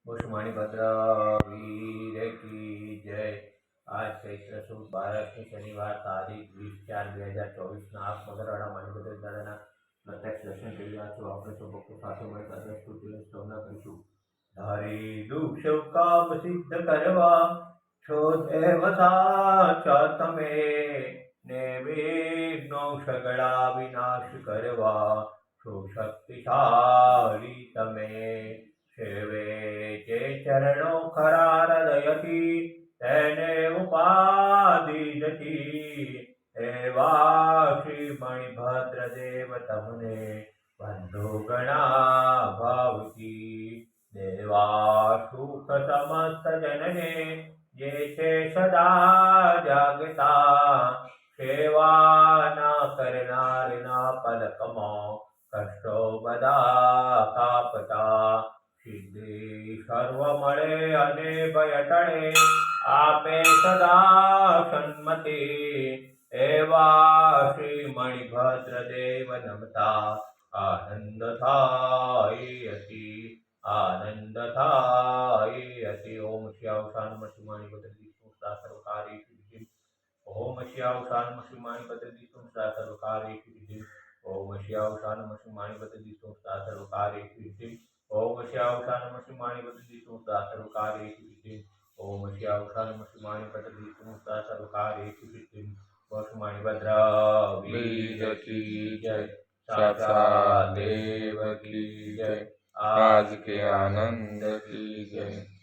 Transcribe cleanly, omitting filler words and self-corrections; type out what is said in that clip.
पुष्मणि भद्र वीर की जय। आज चैत्र सुद 12 शनिवार तारीख 20/4/2024 आप मगरवाड़ा मणिभद्र दादाना प्रत्यक्ष दर्शन કરી રહ્યા છો। આપણે સૌ ભક્તો સાથે મળી આદર્શ સ્તુતિની સ્તવના કરીશું। ધારી દુઃખ શોક કામ સિદ્ધ કરવા છો દેવતા તમે, ને વિઘ્નો સગળા વિનાશ કરવા છો શક્તિશાળી તમે। સેવે જે ચરણો ખરા હૃદયથી તેને ઉપાધિ નથી, એવા શ્રી મણિભદ્ર દેવ તમને બંધુ ગણા ભાવથી। દેવા સુખ સમસ્ત જનને જે છે સદા જાગતા, સેવા ના કરનાર ના પલકમાં કષ્ટો બધા કાપતા। સિદ્ધિ સર્વ મળે અને ભય ટળે, આપે સદા સન્મતિ, એવા શ્રી મણિભદ્ર દેવ નમતા આનંદ થાય અતિ, આનંદ થાય અતિ। ઓમ શ્યાવસાન શ્રી મણિભદ્ર વિષ્ણુ સદા સર્વકાર્યેષુ સિદ્ધિ। ઓમ શ્યાવસાન શ્રી મણિભદ્ર વિષ્ણુ સદા સર્વકાર્યેષુ સિદ્ધિ। ઓમ શ્યાવસાન શ્રી મણિભદ્ર વિષ્ણુ સદા સર્વકાર્યેષુ સિદ્ધિ। ઓમ શ્યાવસાન શ્રી મણિભદ્ર વિષ્ણુ સદા સર્વકાર્યેષુ સિદ્ધિ। ઓમ શ્યાવસાન શ્રી મણિભદ્ર વિષ્ણુ સદા સર્વકાર્યેષુ સિદ્ધિ। બસ મણિભદ્ર વીર की जय, साक्षात देव की जय, आज के आनंद की जय।